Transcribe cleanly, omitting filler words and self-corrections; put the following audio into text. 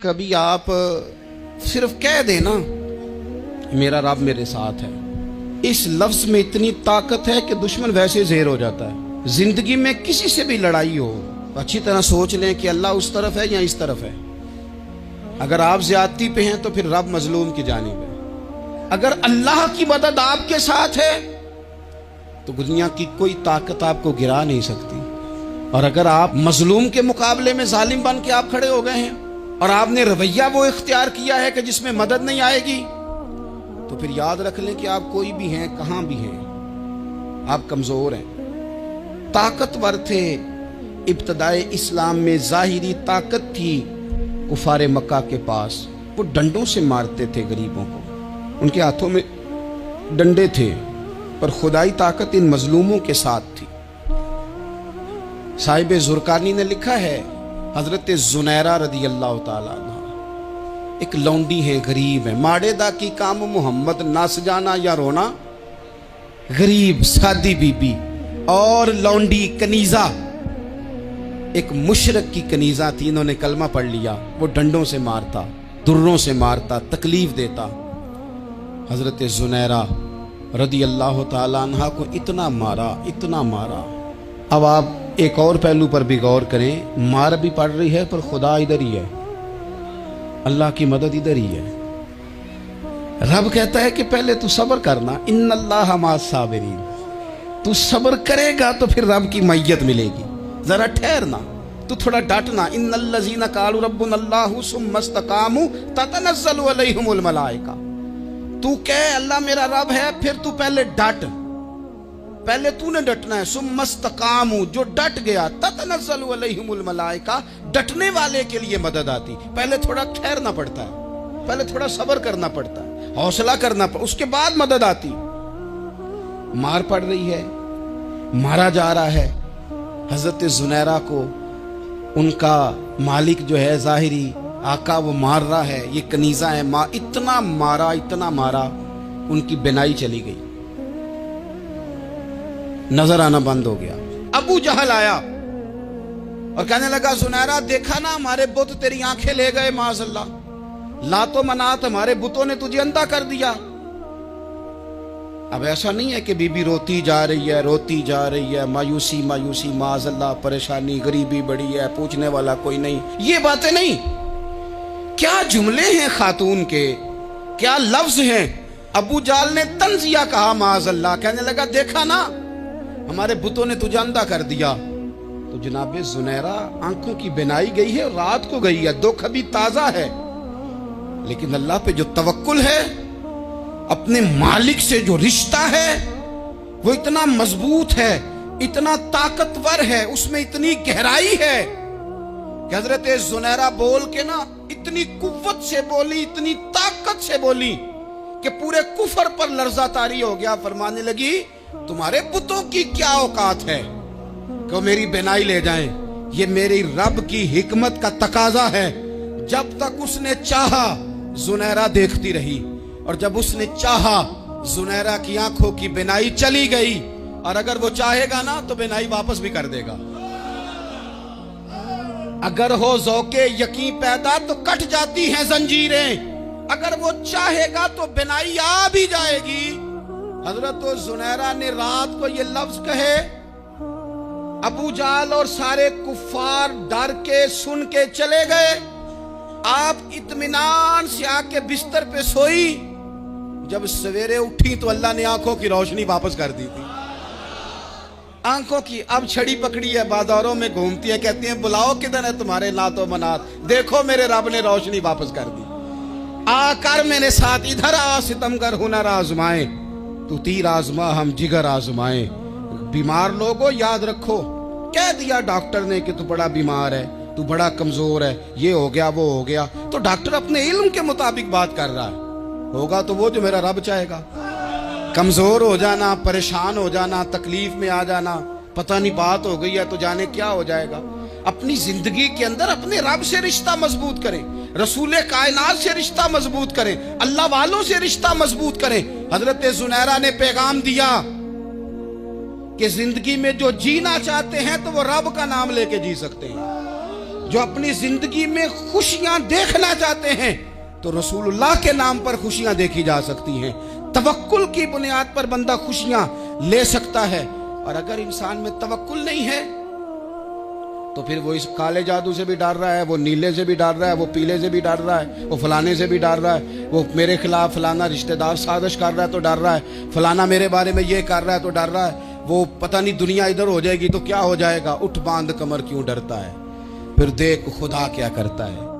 کبھی آپ صرف کہہ دینا میرا رب میرے ساتھ ہے، اس لفظ میں اتنی طاقت ہے کہ دشمن ویسے زہر ہو جاتا ہے۔ زندگی میں کسی سے بھی لڑائی ہو تو اچھی طرح سوچ لیں کہ اللہ اس طرف ہے یا اس طرف ہے۔ اگر آپ زیادتی پہ ہیں تو پھر رب مظلوم کی جانب ہے۔ اگر اللہ کی مدد آپ کے ساتھ ہے تو دنیا کی کوئی طاقت آپ کو گرا نہیں سکتی، اور اگر آپ مظلوم کے مقابلے میں ظالم بن کے آپ کھڑے ہو گئے ہیں اور آپ نے رویہ وہ اختیار کیا ہے کہ جس میں مدد نہیں آئے گی، تو پھر یاد رکھ لیں کہ آپ کوئی بھی ہیں، کہاں بھی ہیں، آپ کمزور ہیں۔ طاقتور تھے ابتدائے اسلام میں، ظاہری طاقت تھی کفار مکہ کے پاس، وہ ڈنڈوں سے مارتے تھے غریبوں کو، ان کے ہاتھوں میں ڈنڈے تھے، پر خدائی طاقت ان مظلوموں کے ساتھ تھی۔ صاحب زرقانی نے لکھا ہے، حضرت زنیرہ رضی اللہ تعالیٰ عنہ ایک لونڈی ہے، غریب ہے، ماڑے دا کی کام محمد نس جانا یا رونا، غریب سادی بی بی اور لونڈی کنیزہ، ایک مشرک کی کنیزہ تھی، انہوں نے کلمہ پڑھ لیا، وہ ڈنڈوں سے مارتا، دروں سے مارتا، تکلیف دیتا۔ حضرت زنیرہ رضی اللہ تعالیٰ عنہ کو اتنا مارا، اتنا مارا۔ اب آپ ایک اور پہلو پر بھی غور کریں، مار بھی پڑ رہی ہے پر خدا ادھر ہی ہے، اللہ کی مدد ادھر ہی ہے۔ رب کہتا ہے کہ پہلے تو صبر کرنا، ان اللہ مع الصابرین، تو صبر کرے گا تو پھر رب کی معیت ملے گی، ذرا ٹھہرنا، تو تھوڑا ڈٹنا۔ ان الذین قالوا ربنا اللہ ثم استقاموا تتنزل علیہم الملائکہ، تو کہے اللہ میرا رب ہے، پھر تو پہلے ڈٹ، پہلے تو نے ڈٹنا ہے۔ ثم استقاموا، جو ڈٹ گیا، تتنزل علیہم الملائکہ، ڈٹنے والے کے لیے مدد آتی۔ پہلے تھوڑا ٹھہرنا پڑتا ہے، پہلے تھوڑا صبر کرنا پڑتا ہے، حوصلہ کرنا پڑتا، اس کے بعد مدد آتی۔ مار پڑ رہی ہے، مارا جا رہا ہے حضرت زنیرہ کو، ان کا مالک جو ہے ظاہری آقا وہ مار رہا ہے، یہ کنیزہ ہے، اتنا مارا، اتنا مارا، ان کی بینائی چلی گئی، نظر آنا بند ہو گیا۔ ابو جہل آیا اور کہنے لگا زنیرہ دیکھا نا ہمارے بت تیری آنکھیں لے گئے، معاذ اللہ، لات و منات ہمارے بتوں نے تجھے اندھا کر دیا۔ اب ایسا نہیں ہے کہ بی بی روتی جا رہی ہے، روتی جا رہی ہے، مایوسی مایوسی، معاذ اللہ، پریشانی، غریبی بڑی ہے، پوچھنے والا کوئی نہیں، یہ باتیں نہیں۔ کیا جملے ہیں خاتون کے، کیا لفظ ہیں۔ ابو جہل نے تنزیہ کہا، معاذ اللہ، کہنے لگا دیکھا نا ہمارے بتوں نے تجھے اندھا کر دیا۔ تو جناب زنیرہ آنکھوں کی بینائی گئی ہے، رات کو گئی ہے، دکھ ابھی تازہ ہے، لیکن اللہ پہ جو توکل ہے، اپنے مالک سے جو رشتہ ہے، وہ اتنا مضبوط ہے، اتنا طاقتور ہے، اس میں اتنی گہرائی ہے کہ حضرت زنیرہ بول کے نا اتنی قوت سے بولی، اتنی طاقت سے بولی کہ پورے کفر پر لرزہ طاری ہو گیا۔ فرمانے لگی تمہارے بتوں کی کیا اوقات ہے کہ وہ میری بینائی لے جائیں، یہ میری رب کی حکمت کا تقاضا ہے۔ جب تک اس نے چاہا زنیرہ دیکھتی رہی، اور جب اس نے چاہا زنیرہ کی آنکھوں کی بینائی چلی گئی، اور اگر وہ چاہے گا نا تو بینائی واپس بھی کر دے گا۔ اگر ہو ذوق یقین پیدا تو کٹ جاتی ہیں زنجیریں، اگر وہ چاہے گا تو بینائی آ بھی جائے گی۔ حضرت زنیرہ نے رات کو یہ لفظ کہے، ابو جہل اور سارے کفار ڈر کے سن کے چلے گئے، آپ اطمینان سے آ کے بستر پہ سوئی۔ جب سویرے اٹھی تو اللہ نے آنکھوں کی روشنی واپس کر دی تھی، آنکھوں کی۔ اب چھڑی پکڑی ہے، بازاروں میں گھومتی ہے، کہتی ہیں بلاؤ کدھر ہے تمہارے لات و منات، دیکھو میرے رب نے روشنی واپس کر دی۔ آ کر میرے ساتھ ادھر آ، ستمگر ہنر آزمائیں، تو تیر آزما ہم جگر آزمائیں۔ بیمار لوگوں یاد رکھو، کہہ دیا ڈاکٹر نے کہ تو بڑا بیمار ہے، تو بڑا کمزور ہے، یہ ہو گیا وہ ہو گیا، تو ڈاکٹر اپنے علم کے مطابق بات کر رہا ہے، ہوگا تو وہ جو میرا رب چاہے گا۔ کمزور ہو جانا، پریشان ہو جانا، تکلیف میں آ جانا، پتہ نہیں بات ہو گئی ہے تو جانے کیا ہو جائے گا۔ اپنی زندگی کے اندر اپنے رب سے رشتہ مضبوط کریں، رسول کائنات سے رشتہ مضبوط کریں، اللہ والوں سے رشتہ مضبوط کریں۔ حضرت زنیرہ نے پیغام دیا کہ زندگی میں جو جینا چاہتے ہیں تو وہ رب کا نام لے کے جی سکتے ہیں، جو اپنی زندگی میں خوشیاں دیکھنا چاہتے ہیں تو رسول اللہ کے نام پر خوشیاں دیکھی جا سکتی ہیں. توکل کی بنیاد پر بندہ خوشیاں لے سکتا ہے. اور اگر انسان میں توکل نہیں ہے تو پھر وہ اس کالے جادو سے بھی ڈر رہا ہے, وہ نیلے سے بھی ڈر رہا ہے, وہ پیلے سے بھی ڈر رہا ہے, وہ فلانے سے بھی ڈر رہا ہے, وہ میرے خلاف فلانا رشتہ دار سازش کر رہا ہے تو ڈر رہا ہے, فلانا میرے بارے میں یہ کر رہا ہے تو ڈر رہا ہے, وہ پتہ نہیں دنیا ادھر ہو جائے گی تو کیا ہو جائے گا. اٹھ باندھ کمر کیوں ڈرتا ہے, پھر دیکھ خدا کیا کرتا ہے.